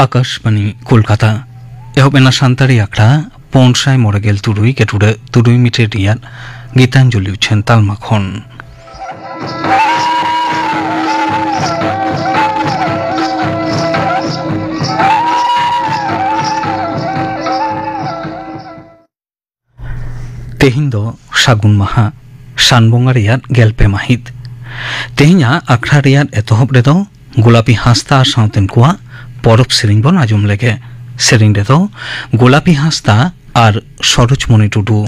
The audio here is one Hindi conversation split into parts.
आकाशवाणी कोलकाता एहबेना सानताड़ी आखड़ा 593 गेटुरे 3 मिटे रियार गीतांजलि उछेन तालमा खन तेहिं दो सागुन माहा सानबोंगा रियार गेलपे माहित तेहिंया आखड़ा रियार एतोहब रेदो गोलापी हास्ता साउतेन कुआ परब सेरिंग बन आजुम लेगे सेरिंग रेदो गोलापी हास्ता और सरोजमणि टुडू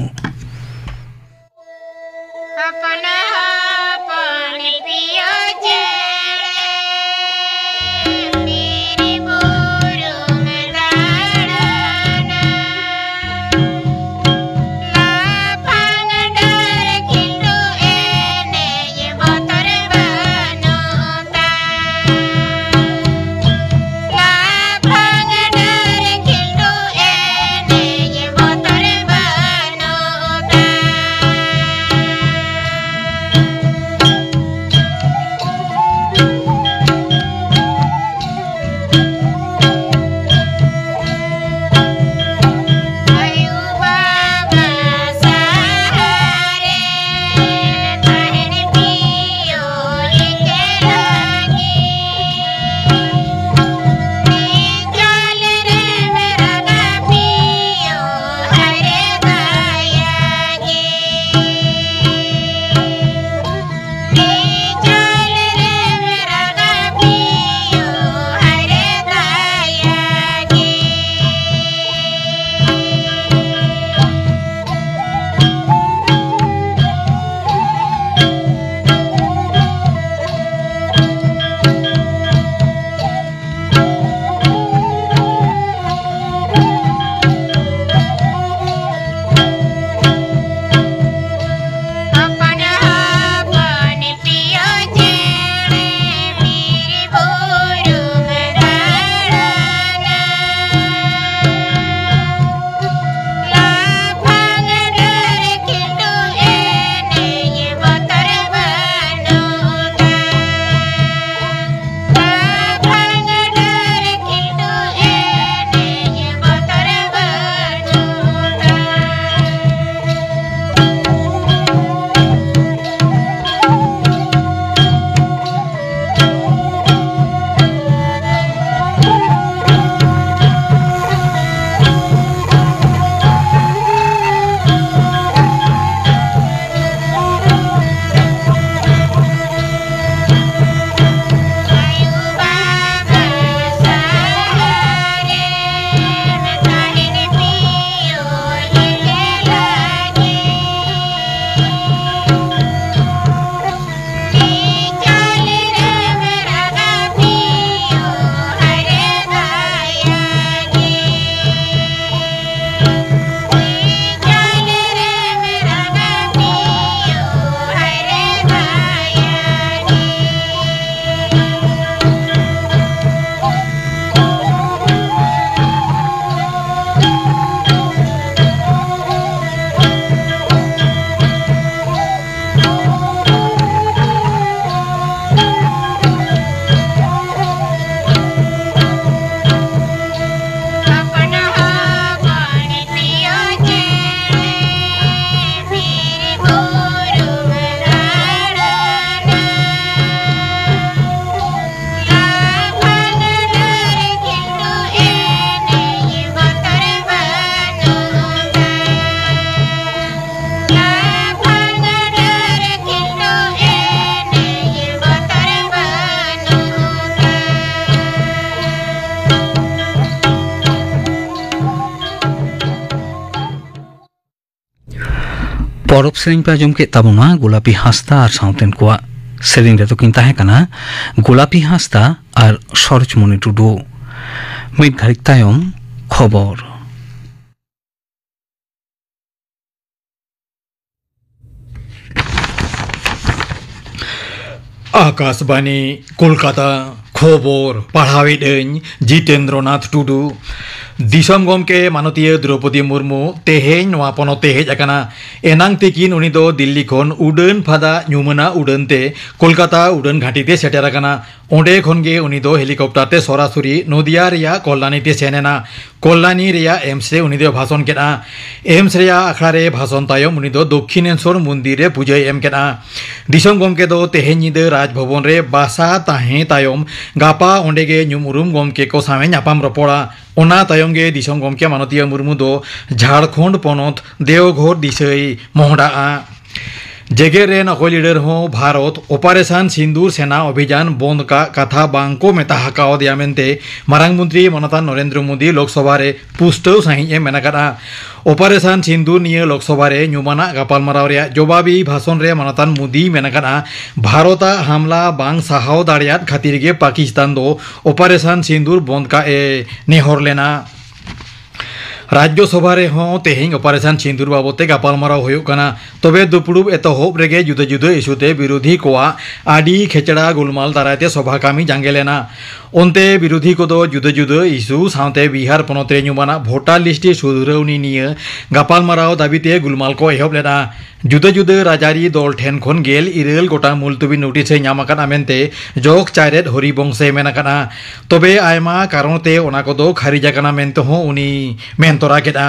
परब सेरिंग पे आजम के ताबुमा गोलापी हास्ता और साउतेन कुआ सेरिंग रे तो किन ताहे कना गोलापी हास्ता और सरोजमणि टुडू मिट घारिक तायम खबर आकाशवाणी कोलकाता खबर पढ़ावे जितेंद्रनाथ टुडू दिसम गमके मानतीय द्रौपदी मुर्मू तेहेñ नोआ पनते हेज अकाना एनांग तेकिन उनी दो दिल्ली खन उड़ान फादा न्यूमना उड़ान ते कोलकाता उड़ान घाटी ते सेटर अकाना ओंडे खन गे उनी दो हेलिकॉप्टर ते सरासरि नदिया रिया कल्याणी ते सेनेना कल्याणी रिया एम्स रे उनी दो भाषण केना एम्स रिया आखड़ा रे भाषण तायम उनी दो दक्षिणेश्वर मंदिर रे पूजा एम केना दिसम गमके दो तेहेñ निदे राजभवन रे बासा ताहे तायम गापा ओंडे गे न्यूमुरुम गमके को सामे न्यापाम रपोड़ा ओना तायम गे दिसम गमके मानतीय मुर्मू दो झारखंड पनत देवघर दिसई मोहडा जेगे रेन अकय लीडर हो भारत ऑपरेशन सिंदूर सेना अभियान बंद का कथा बांको मेता हकाव दिया मेनते मारांग मंत्री मनता नरेंद्र मोदी लोकसभा रे पुष्टौ सही मेनाकड़ा ऑपरेशन सिंदूर निये लोकसभा रे न्यूमाना गापालमाराव रे जवाबी भाषण रे मनतान मोदी मेनाकड़ा भारत हमला बांग साहाव दाड़ियात खातिर गे पाकिस्तान दो ऑपरेशन सिंदूर बंद का नेहर लेना राज्यसभा रे हों तेहेñ ऑपरेशन सिंदूर बाबते गापालमाराव हुयुग कना तबे दुपुड़ुब एतहब रेगे जुदा जुदा इस्यूते विरोधी कोआ आडी खेचड़ा गुलमाल दारायते सभा कामी जांगे लेना ओनते विरोधी को दो जुदा जुदा इस्यू सावते बिहार पनत रे न्यूमाना भोटार लिस्टी सुधरौनी निये गापालमाराव दाबिते गुलमाल को एहब लेना जुदा जुदा राजारी दल ठेन खन गेल इरेल गोटा मुलतबी नोटिस ᱧᱟᱢ ᱟᱠᱟᱱᱟ ᱢᱮᱱᱛᱮ ᱡᱚᱜ ᱪᱟᱭᱨᱮᱫ ᱦᱚᱨᱤᱵᱚᱝᱥᱮ ᱢᱮᱱ ᱟᱠᱟᱱᱟ ᱛᱚᱵᱮ ᱟᱭᱢᱟ ᱠᱟᱨᱚᱱᱛᱮ ᱚᱱᱟ ᱠᱚᱫᱚ ᱠᱷᱟᱨᱤᱡ ᱟᱠᱟᱱᱟ ᱢᱮᱱᱛᱮᱦᱚᱸ ᱩᱱᱤ ᱢᱮᱱ ᱛᱚᱨᱟ ᱠᱮᱫᱟ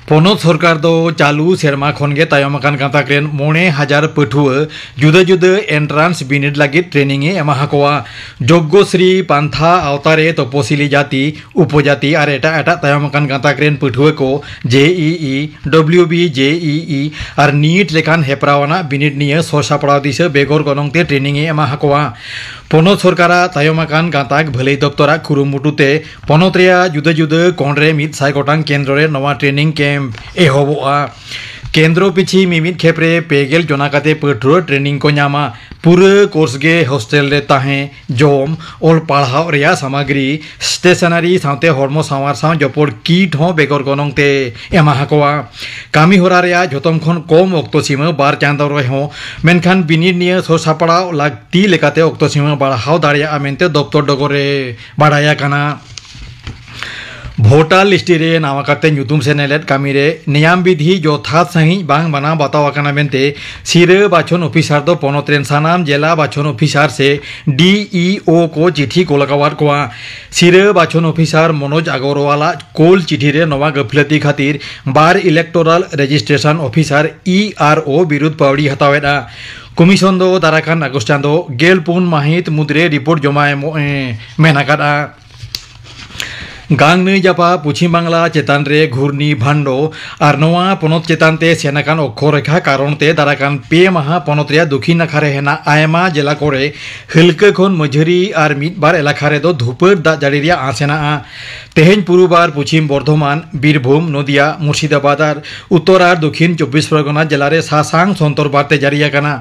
पनत सरकार दो चालू सेरमा खनगे तायम आकान गांताक रेन 9,000 पठुआ जुदा जुदा एंट्रांस बिनिड लगी ट्रेनिंग एमा हाकोआ यज्ञश्री पांथा आवतारे तपसिली जाति उपजाति और एटा एटा तायम आकान गांताक रेन पठुआ को जेईई डब्ल्यूबी जेईई और नीट लेकान हेपरावाना बिनिड निये ससापड़ाव दिसे बेगर गनंगते ट्रेनिंग एमा हाकोआ पनत सरकारा तायम आकान गांताक भलाई दप्तरा कुरुमुटुते पनत रेया जुदा जुदा कोंडरे 100 गोटांग केंद्र रे नवा ट्रेनिंग कैम्प एहबोआ केंद्र पिछी मिमित खेपरे पेगेल जोनाकाते पठुआ ट्रेनिंग को ᱧᱟᱢᱟ पूरे कोर्स गे हॉस्टल रे ताहे जोम और पढ़ाव रेया सामग्री स्टेशनरी सावते हॉर्मो सावार साव जपोड़ किट हो बेगर गनंगते एमा हाकोआ कामी होरा रेया जतम खन कम अक्तो सीमा 2 चांदो रे हो मेनखान बिनिड निये ससापड़ाव लागती लेकाते अक्तो सीमा बाड़हाव दाड़िया मेनते दप्तर डगरे बाड़ाया काना भोटार लिस्टी रे नामाकाते ᱧᱩᱛᱩᱢ सेनेलेट कामी रे नियम विधि यथार्थ सही बांग बना बतावाकाना मेनते सिरे बाछन ऑफिसर दो पनत रेन सानाम जिला बाछन ऑफिसर से डीईओ को चिठी कोलकावार कोआ सिरे बाछन ऑफिसर मनोज अग्रवाला कोल चिठी रे नवा गफलती खातिर बार इलेक्टोरल रजिस्ट्रेशन ऑफिसर ईआरओ विरुद्ध पावड़ी हतावेदा कमिशन दो दाराकान आगस्ट चांदो 14 माहित मुद्रे रिपोर्ट जमा मेनाकादा गांग नई जापा पश्चिम बांगला चेतान रे घूर्णी भांडो और नवा पनत चेतानते सेनाकान अक्षरेखा कारणते दाराकान पे माहा पनत रे दक्षिण नाखा रे हेना आयमा जिला कोरे हल्का खन मझारी और मिदबार एलाका रे दो धुपर दाग जाड़ी रे आसेना तेहेñ पुरुबार पश्चिम बर्धमान बीरभूम नदिया मुर्शिदाबाद और उत्तर और दक्षिण 24 परगना जिला रे सासांग सन्तर बारते जारी आकाना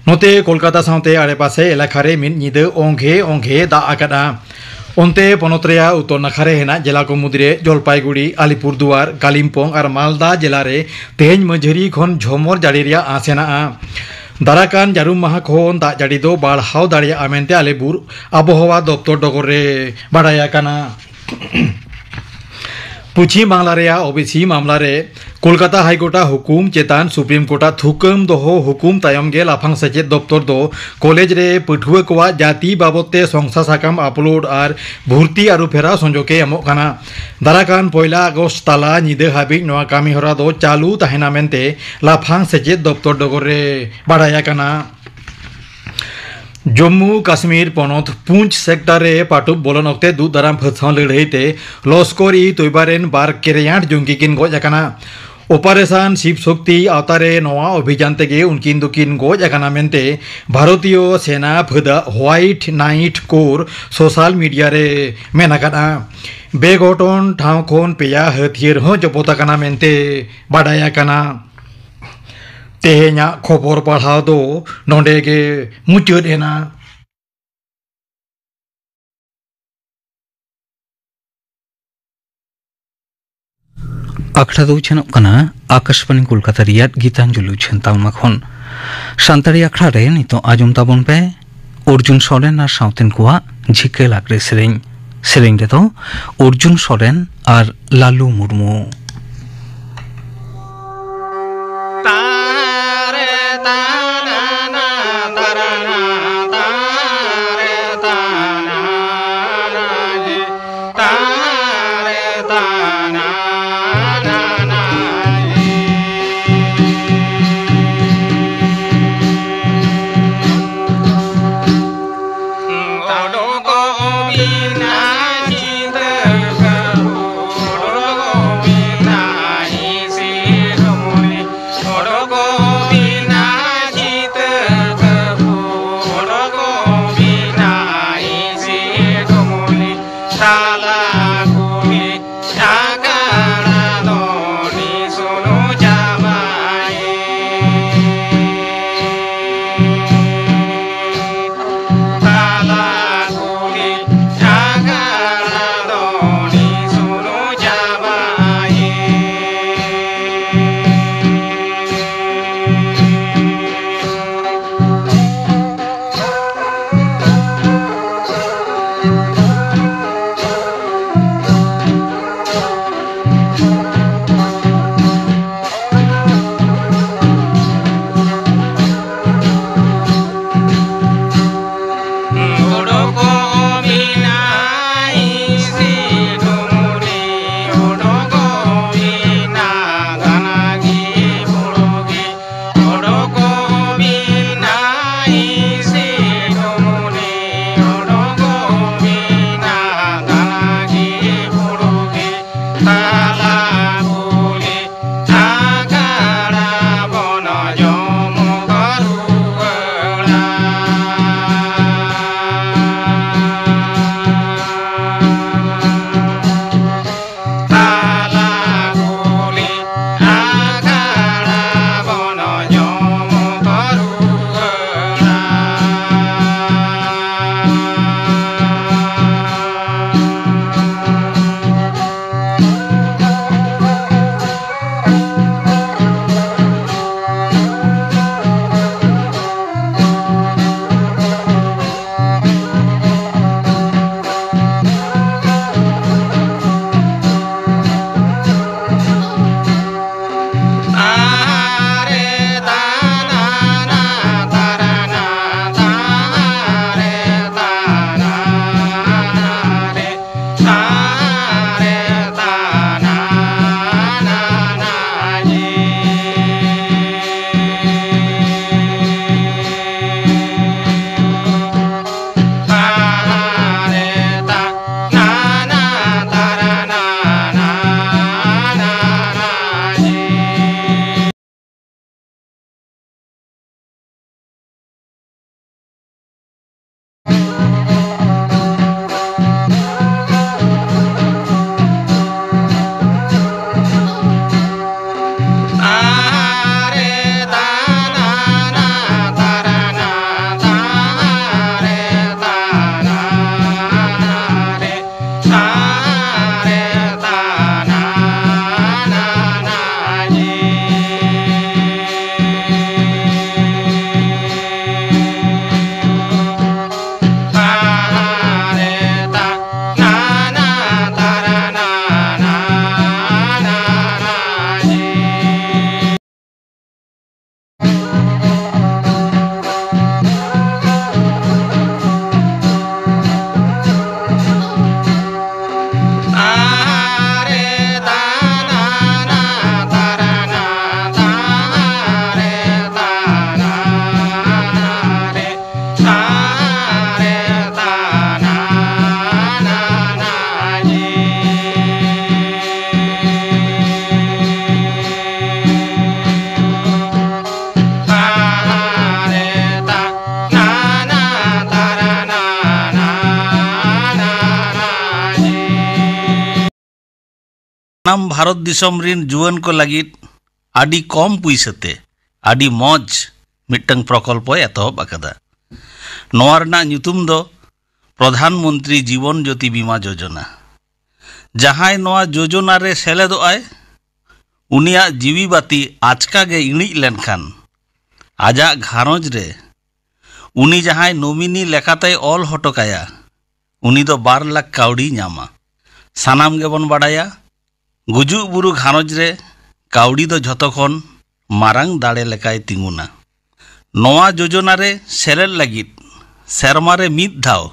नोते कोलकाता सावते आड़ेपासे एलाका रे मिद निदे ओंघे ओंघे दाग आकादा ओनते पनत रेया उत्तर नाखारे हेना जिला को मुद्रे जलपाईगुड़ी आलिपुरदुआर कालिम्पोंग और मालदा जिला रे तेहेñ मझारी खन झमर जाड़ी रेया आसेना दाराकान जारुम माहा खन दाग जाड़ी दो बाड़हाव दाड़िया मेनते आलिपुर आबहावा दप्तर डगर रे बाड़ाया काना पश्चिम बांगला रेया ओबीसी मामला रे कोलकाता हाईकोर्टा हुकुम चेतान सुप्रीम कोर्टा थुकम दोहो हुकुम तायम गे लाफांग सेचेद दप्तर दो कॉलेज रे पठुआ कोआ जाति बाबते संस्था साकाम अपलोड और भर्ती आरु फेरा संजोके एमोग काना दाराकान 1 अगस्ट ताला निदे हाबिज नवा कामी हरा दो चालू ताहेना मेनते लाफांग सेचेद दप्तर डगर रे बाड़ाया काना जम्मू काश्मीर पनत पुंछ सेक्टर रे पाटुब बोलन अक्ते दू दाराम फसाव लड़ाईते लश्कर इ तैयबारेन बार केरियाट जंगी किन गज आकाना ऑपरेशन शिव शक्ति आवतारे नवा अभियान तेगे उनकिन दुकिन गज आकाना मेनते भारतीय सेना फदा White Knight Corps social media रे मेन आकाना बेघटन ठाव खन पेया हथियार हो जपत आकाना मेनते बाडाया काना तेहेñा खबर पढ़ाव दो नोंडे गे मुचाद एना आखड़ा दो छनोग कना आकाशवाणी कोलकाता रियाद गीतांजलि छनतालमा खन सानताड़ी आखड़ा रे नितो आजम ताबन पे अर्जुन सोरेन और साउतेन कोआ झिके लागरे सेरेñ सेरेंग रेदो अर्जुन सोरेन और लालू मुर्मू। नाम भारत दिसम रिन जुआन को लगित आदि कम पुइसते आदि मौज मिट्टंग प्रकल्प एतहब आकादा। नोआ रना ᱧᱩᱛᱩᱢ दो प्रधानमंत्री जीवन ज्योति बीमा योजना। जहां नोआ योजना रे सेलेदोआय उनिया जीवी बाती आचका गे इणिज लेनखान आजा घारोज रे उनी जहां नोमिनी लेकाते ऑल हटोकाया उनी दो 2 लाख काउडी नामा। सानाम गेबन बाडाया गुजु बुरु घानोज रे काउडी दो झतो खन मारांग दाड़े लेकाय तिंगुना। नोआ योजना रे सेलेद लागिद सेरमा रे मिद धाव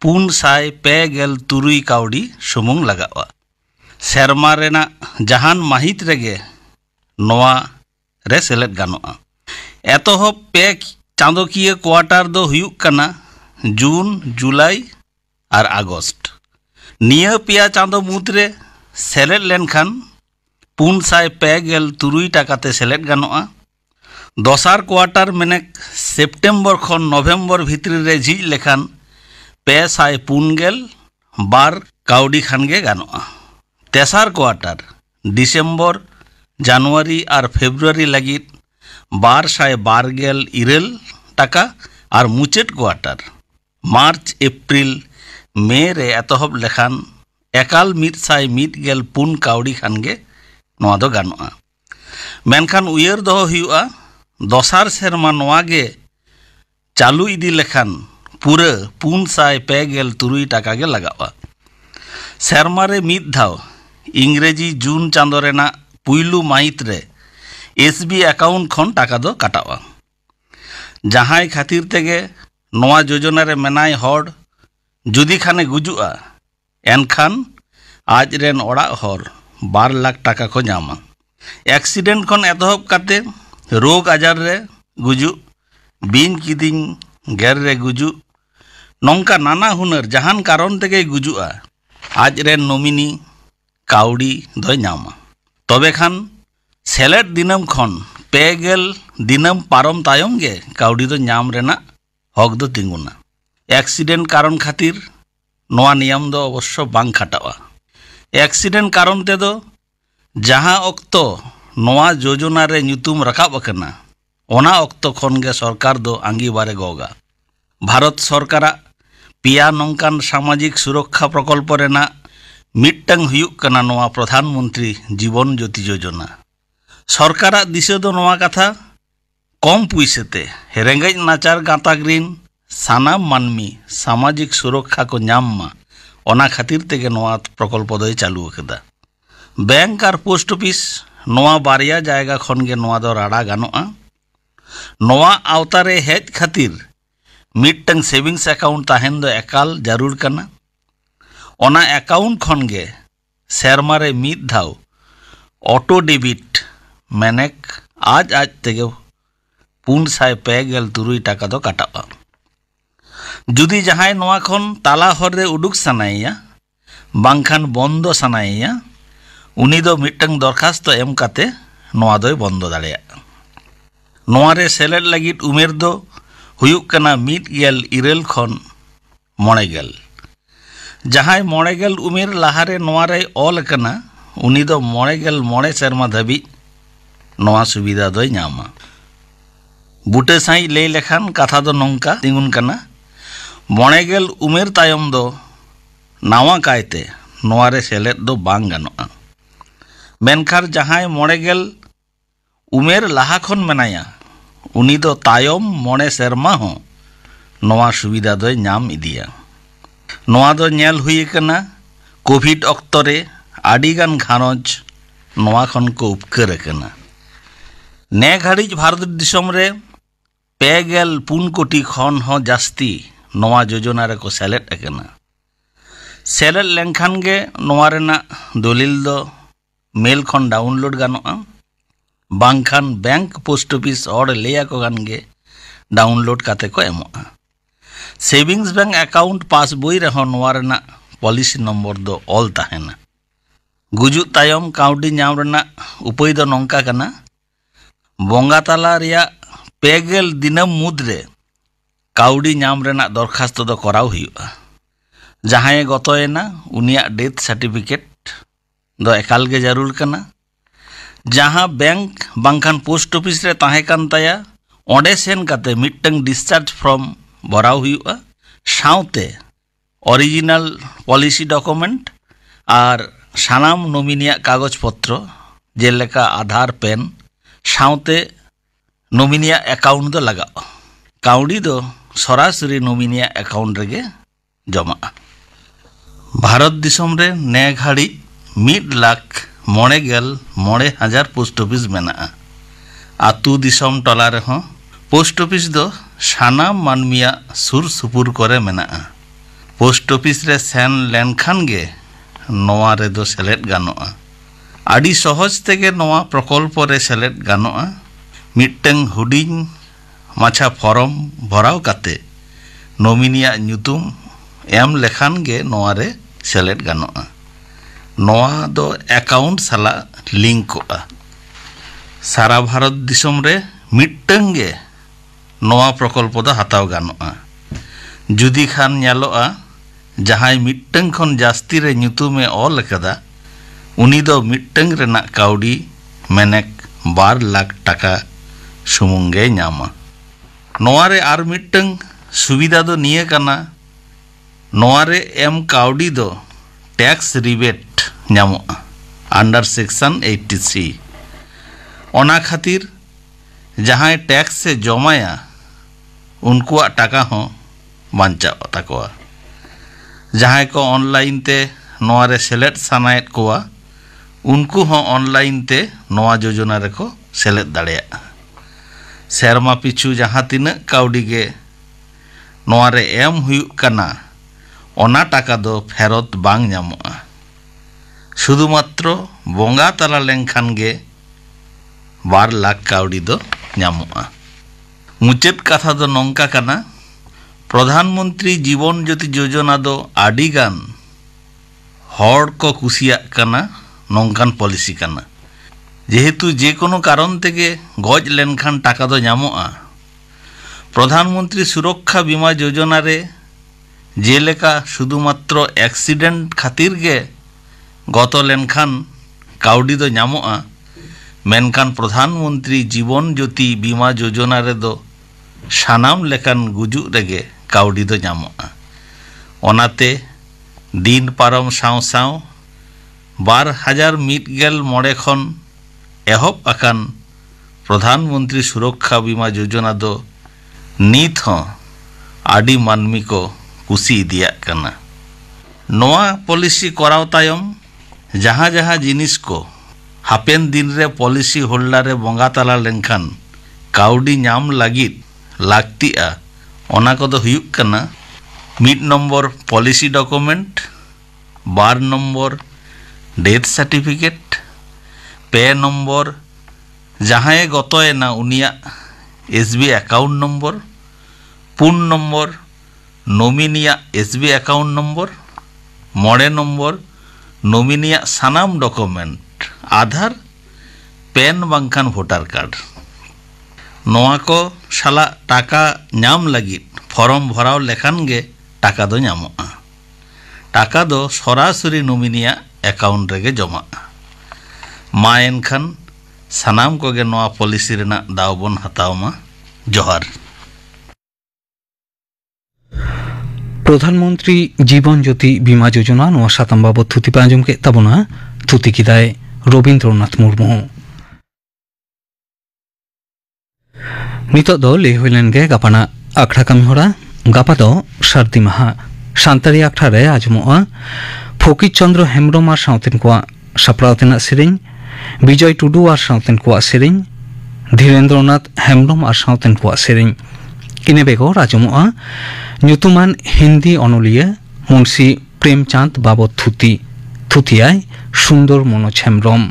453 काउडी सुमुंग लगावा। सेरमा रेना जहान माहित रेगे नोआ रे सेलेद गानोआ। एतोहब पे चांदोकिया क्वार्टर दो हुयुक कना जून, जुलाई और आगस्ट। निया पिया चांदो मुद्रे सेलेद लेनखान 453 टाकाते सेलेद गानोआ। दोसार क्वार्टर मेने सेप्टेम्बर खन नवेम्बर भितरी रे झिज लेखान 542 काउडी खानगे गानोआ। तेसार क्वार्टर डिसेम्बर, जानुआरी और फेब्रुआरी लगित 212 टाका और मुचेट क्वार्टर मार्च, एप्रिल, मे रे एतहब लेखान एकाल 114 काउडी खानगे नोआ दो गानोआ। मेनखान उयर दो हुआ दोसार सेरमा नोआ गे चालू इदी लेखान पूरा 453 टाका गे लगावा। सेरमा रे मिद धाव इंग्रेजी जून चांदो रेना पुइलू माहित रे एसबी अकाउंट खन टाका दो काटावा। जहां खातिर तेगे नोआ योजना रे मेनाय हर जुदी खाने गुजुआ एनखान आज रेन ओड़ा हर 2 लाख टाका को नामा। एक्सीडेंट खन एतहब काते रोग आजार रे गुजु, बिन किदिंग गेर रे गुजु, नौका नाना हुनर जहान कारण तेगे गुजुआ आज रेन नोमिनी काउडी दो नामा। तबे खान सेलेद दिनम खन 50 दिनम पारम तायम गे काउडी दो नाम रेना हक दो तिंगुना। एक्सीडेंट कारण खातिर नोआ नियम दो अवश्य बांग खाटावा। एक्सीडेंट कारण ते दो जहां अक्तो नोआ योजना रे ᱧᱩᱛᱩᱢ रकाब अकना ओना अक्तो खन गे सरकार दो आंगी बारे गोगा। भारत सरकारा पिया नौकान सामाजिक सुरक्षा प्रकल्प रेना मिट्टंग हुयुक कना नोआ प्रधानमंत्री जीवन ज्योति योजना। सरकारा दिशा दो नोआ कथा कम पुइसेते रेंगेज नाचार गाताक रिन सानाम मानमी सामाजिक सुरक्षा को नाम मा ओना खातिर तेगे नोआ प्रकल्प दो चालू अकदा। बैंक और पोस्ट ऑफिस नोआ बारिया जायगा खन गे नोआ दो राडा गानोआ। नोआ आवतारे हेज खातिर मिट्टंग सेविंग्स अकाउंट ताहेन दो एकाल जरूर कना। ओना अकाउंट खन गे सेरमा रे मिद धाव ऑटो डेबिट मेनेक आज तेगे 453 टाका दो काटावा। जुदी जहां नोआ खन ताला हर रे उडुक सनाइया बांखान बंदो सनाइया उनी दो मिट्टंग दरखास्त एम काते नोआ दोय बंदो दाड़ेया। नोआ रे सेलेद लागिद उमेर दो हुयुक कना 1 खन 9 जहां 9 उमेर लाहारे नोआ रे ऑल कना उनी दो 9 सेरमा धाबी नोआ सुविधा दोय नामा। बुटे साई ले लेखान कथा दो नौका तिंगुन कना 9 उमेर तायम दो नावा कायते नोआ रे सेलेद दो बांग गानोआ। मेनखार जहां 9 उमेर लाहा खन मेनाया उनी दो तायम 9 सेरमा हो नोआ सुविधा दोय नाम इदिया। नोआ दो नेल हुई कना कोविड अक्तरे आडिगान घानोज नोआ खन को उपकर कना। ने घाड़ीज भारत दिसम रे 54 कोटी खन हो जास्ती नोआ योजना रे को सेलेद अकना। सेलेद लेनखान गे नोआ रेना दलिल दो मेल खन डाउनलोड गानोआ। बांखान बैंक पोस्ट ऑफिस और लेया को गान गे डाउनलोड काते को एमोआ। सेविंग्स बैंक अकाउंट पास बोई रहो नोआ रेना पॉलिसी नंबर दो ऑल ताहेना। गुजु तायम काउडी नाम रेना उपाय दो नौका कना बोंगा ताला रिया 50 दिनम मुद्रे काउडी नाम रेना दरखास्त दो कराव हुयुआ। जहां गतोयना उनिया डेथ सर्टिफिकेट दो एकाल गे जरूर कना। जहां बैंक बांखान पोस्ट ऑफिस रे ताहे कान ताया ओंडे सेन काते मिट्टंग डिस्चार्ज फॉर्म भराव हुयुआ। साउते ओरिजिनल पॉलिसी डॉक्यूमेंट और सानाम नोमिनिया कागज पत्र जेलेका आधार पेन साउते नोमिनिया अकाउंट दो लगा। काउडी दो सरासरी नोमिनिया अकाउंट रेगे ᱡᱚᱢᱟᱜᱼᱟ᱾ ᱵᱷᱟᱨᱚᱛ ᱫᱤᱥᱚᱢ ᱨᱮ ᱱᱮ ᱜᱷᱟᱹᱲᱤᱡ 1,99,000 ᱯᱳᱥᱴ ᱚᱯᱷᱤᱥ ᱢᱮᱱᱟᱜᱼᱟ। ᱟᱛᱩ ᱫᱤᱥᱚᱢ ᱴᱚᱞᱟ ᱨᱮᱦᱚᱸ ᱯᱳᱥᱴ ᱚᱯᱷᱤᱥ ᱫᱚ ᱥᱟᱱᱟᱢ ᱢᱟᱹᱱᱢᱤᱭᱟᱜ ᱥᱩᱨ ᱥᱩᱯᱩᱨ ᱠᱚᱨᱮ ᱢᱮᱱᱟᱜᱼᱟ। ᱯᱳᱥᱴ ᱚᱯᱷᱤᱥ ᱨᱮ ᱥᱮᱱ ᱞᱮᱱᱠᱷᱟᱱ ᱜᱮ ᱱᱚᱣᱟ ᱨᱮᱫᱚ ᱥᱮᱞᱮᱫ ᱜᱟᱱᱚᱜᱼᱟ। ᱟᱹᱰᱤ ᱥᱚᱦᱚᱡ ᱛᱮᱜᱮ ᱱᱚᱣᱟ ᱯᱨᱚᱠᱚᱞᱯᱚ ᱨᱮ ᱥᱮᱞᱮᱫ ᱜᱟᱱᱚᱜᱼᱟ। ᱢᱤᱫᱴᱟᱝ ᱦᱩᱰᱤᱧ ᱢᱟᱪᱷᱟ ᱯᱷᱚᱨᱢ ᱵᱷᱚᱨᱟᱣ ᱠᱟᱛᱮ ᱱᱚᱢᱤᱱᱤᱭᱟᱜ ᱧᱩᱛᱩᱢ ᱮᱢ ᱞᱮᱠᱷᱟᱱ ᱜᱮ ᱱᱚᱣᱟ ᱨᱮ ᱥᱮᱞᱮᱫ ᱜᱟᱱᱚᱜᱼᱟ। ᱱᱚᱣᱟ ᱫᱚ ᱮᱠᱟᱣᱩᱱᱴ ᱥᱟᱞᱟᱜ ᱞᱤᱝᱠᱚᱜᱼᱟ। ᱥᱟᱨᱟ ᱵᱷᱟᱨᱚᱛ ᱫᱤᱥᱚᱢ ᱨᱮ ᱢᱤᱫᱴᱟᱝ ᱜᱮ ᱱᱚᱣᱟ ᱯᱨᱚᱠᱚᱞᱯᱚ ᱫᱚ ᱦᱟᱛᱟᱣ ᱜᱟᱱᱚᱜᱼᱟ। ᱡᱩᱫᱤ ᱠᱷᱟᱱ ᱧᱮᱞᱚᱜᱼᱟ ᱡᱟᱦᱟᱸᱭ ᱢᱤᱫᱴᱟᱝ ᱠᱷᱚᱱ ᱡᱟᱹᱥᱛᱤ ᱨᱮ ᱧᱩᱛᱩᱢᱮ ᱚᱞ ᱟᱠᱟᱫᱟ ᱩᱱᱤ ᱫᱚ ᱢᱤᱫᱴᱟᱝ ᱨᱮᱱᱟᱜ ᱠᱟᱹᱣᱰᱤ ᱢᱮᱱᱮᱠ 2 ᱞᱟᱠᱷ ᱴᱟᱠᱟ ᱥᱩᱢᱩᱝ ᱜᱮ ᱧᱟᱢᱟ। ᱱᱚᱣᱟ ᱨᱮ ᱟᱨ ᱢᱤᱫᱴᱟᱝ ᱥᱩᱵᱤᱫᱟ ᱫᱚ ᱱᱤᱭᱟᱹ ᱠᱟᱱᱟ ᱱᱚᱣᱟ ᱨᱮ ᱮᱢ ᱠᱟᱹᱣᱰᱤ ᱫᱚ ᱴᱮक्ᱥ রিবেট ᱧᱟᱢᱚᱜᱼᱟ আন্ডার সেকশন 83। ᱚᱱᱟ ᱠᱷᱟᱹᱛᱤᱨ ᱡᱟᱦᱟᱸᱭ ᱴᱮক্স ᱮ ᱡᱚᱢᱟᱭᱟ ᱩᱱᱠᱩᱣᱟᱜ ᱴᱟᱠᱟ ᱦᱚᱸ ᱵᱟᱧᱪᱟᱜ ᱛᱟᱠᱚᱣᱟ। ᱡᱟᱦᱟᱸᱭ ᱠᱚ ᱚᱱᱞᱟᱭᱤᱱ ᱛᱮ ᱱᱚᱣᱟ ᱨᱮ ᱥᱮᱞᱮᱫ ᱥᱟᱱᱟᱭᱮᱫ ᱠᱚᱣᱟ ᱩᱱᱠᱩ ᱦᱚᱸ ᱚᱱᱞᱟᱭᱤᱱ ᱛᱮ ᱱᱚᱣᱟ ᱡᱳᱡᱚᱱᱟ ᱨᱮᱠᱚ ᱥᱮᱞᱮᱫ ᱫᱟᱲᱮᱭᱟᱜᱼᱟ। ᱥᱮᱨᱢᱟ ᱯᱤᱪᱷᱩ ᱡᱟᱦᱟᱸ ᱛᱤᱱᱟᱹᱜ ᱠᱟᱹᱣᱰᱤ ᱜᱮ ᱱᱚᱣᱟ ᱨᱮ ᱮᱢ ᱦᱩᱭᱩᱜ ᱠᱟᱱᱟ ᱚᱱᱟ ᱴᱟᱠᱟ ᱫᱚ ᱯᱷᱮᱨᱚᱛ ᱵᱟᱝ ᱧᱟᱢᱚᱜᱼᱟ। শুধু মাত্র বঙ্গা তালা লেনখান গে 2 লাখ কাউডি দো ᱧᱟᱢᱚᱜᱼᱟ। মুচেদ কথা দো নঙ্কা কানা প্রধানমন্ত্রী জীবন জ্যোতি যোজনা দো আডি গান হড় কো কুসিয়াক কানা নঙ্কান পলিসি কানা। যেহেতু যে কোনো কারণ থেকে গজ লেনখান টাকা দো ᱧᱟᱢᱚᱜᱼᱟ। প্রধানমন্ত্রী সুরক্ষা বীমা যোজনা রে যে লেখা শুধুমাত্র অ্যাক্সিডেন্ট খাতির গে গত লেনখান কাউডি দো ᱧᱟᱢᱚᱜᱼᱟ। মেনখান প্রধানমন্ত্রী জীবন জ্যোতি বীমা যোজনা রে দো সানাম লেখান গুজুগ রেগে কাউডি দো ᱧᱟᱢᱚᱜᱼᱟ। অনাতে দিন পারম সাও সাও 2001 খন এহব আকান প্রধানমন্ত্রী সুরক্ষা বীমা যোজনা দো নিত হঁ আডি মানমি কো কুসি ইদিয়াক কানা। নোয়া পলিসি করাও তায়ম যাহা যাহা জিনিস কো হাপেন দিন রে পলিসি হোল্ডারে বঙ্গা তালা লেনখান কাউডি ᱧᱟᱢ লাगित লাগতিआ ওনা কদো হুয়ুক কানা 1 নম্বর পলিসি ডকুমেন্ট 2 নম্বর ডেথ সার্টিফিকেট 5 নম্বর যাহায়ে গতয়ে না উনিয়া এসবি অ্যাকাউন্ট নম্বর 4 নম্বর নমিনিয়া এসবি অ্যাকাউন্ট নম্বর 9 নম্বর নমিনিয়া সানাম ডকুমেন্ট আধার পেন বাংখান ভোটার কার্ড। নোয়া কো শালা টাকা ᱧᱟᱢ লাगित ফর্ম ভরাও লেখান গে টাকা দো ᱧᱟᱢᱚᱜᱼᱟ। টাকা দো সরাসরি নমিনিয়া অ্যাকাউন্ট রেগে জমাᱜᱼᱟ। মা এনখান সানাম কোগে নোয়া পলিসি রেনা দাও বন হাতাও মা। জোহার। প্রধানমন্ত্রী জীবন জ্যোতি বীমা যোজনা নোয়া সাতাম বাবদ থুতি পে আঁজম কে তাবনা থুতি কিদায় রবীন্দ্রনাথ মুর্মু। নিতক দো লে হইলেন গে গাপানা আখড়া কামি হরা গাপা দো সার্দি মাহা সান্তারি আখড়া রে আজমোआ ফকির চন্দ্র হেমব্রম আর সাউতেন কোয়া সাপড়াও তেনাᱜ সেরেñ বিজয় টুডু আর সাউতেন কোয়া সেরেñ ধীরেন্দ্রনাথ হেমব্রম আর সাউতেন কোয়া সেরেñ ইনে বেগর আজমোआ nyutuman হিন্দি অনলিয়া মুন্সি প্রেমচাঁদ বাবদ থুতি থুতিয়ায় সুন্দর মনোজ হেমব্রম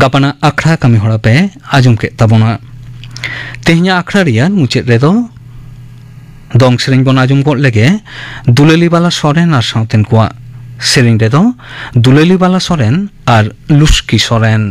গাপানা আখড়া কামি হরা পে আজম কে তাবনা। তেহᱧᱟ আখড়া রিয়া মুচেদ রেদো দং সেরেñ বন আজম গদ লেগে দুলেলিবালা সরেন আর সাউতেন কোয়া সেরেñ রেদো দুলেলিবালা সরেন আর লুস্কি সরেন।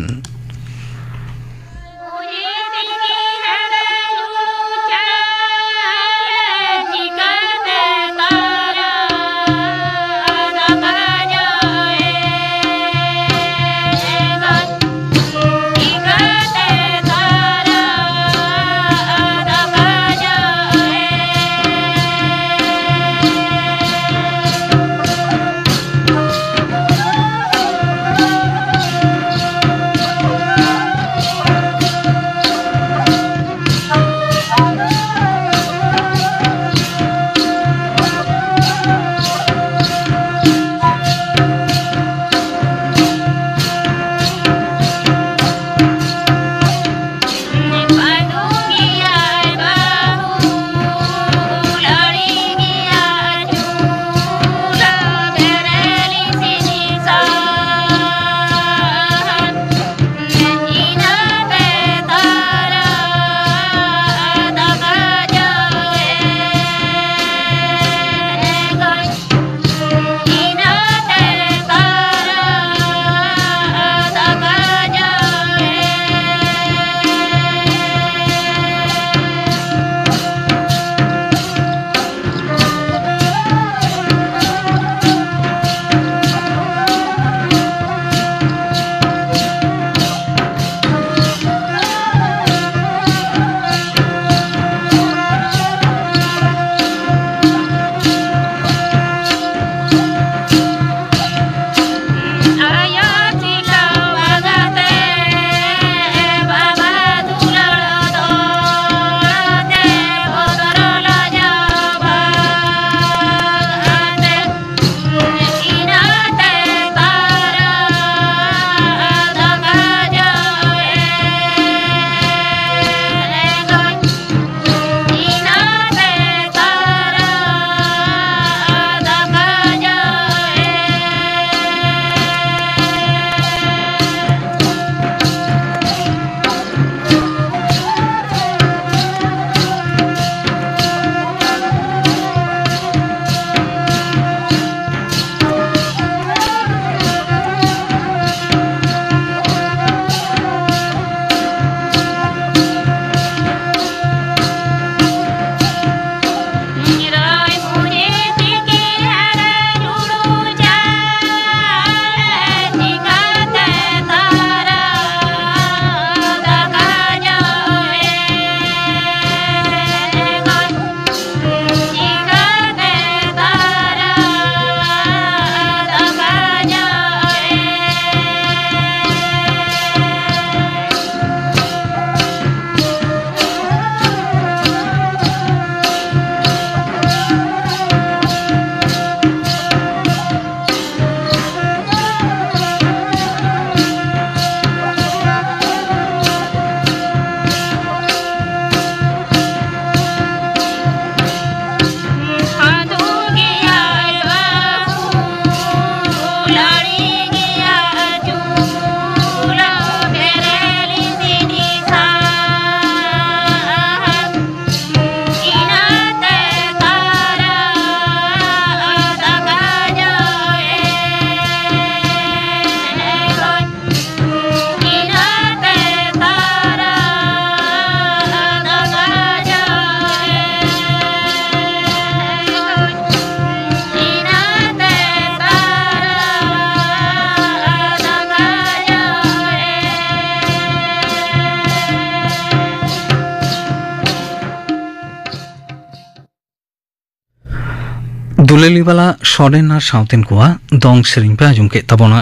दुलेलीवाला सोरेन और साउथेन कुआ दोंग सेरिंग पे आजुम के तबोना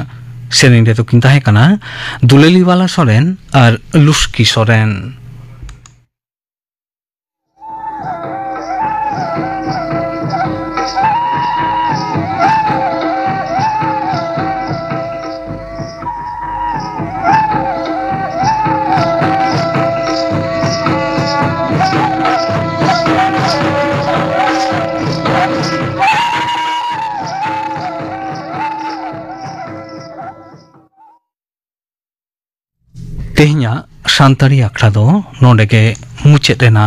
सेरिंग रे तो किंता है कना दुलेलीवाला सोरेन और लुस्की सोरेन तेहन्या शांतारी आखड़ा दो नोडे के मुचेत एना।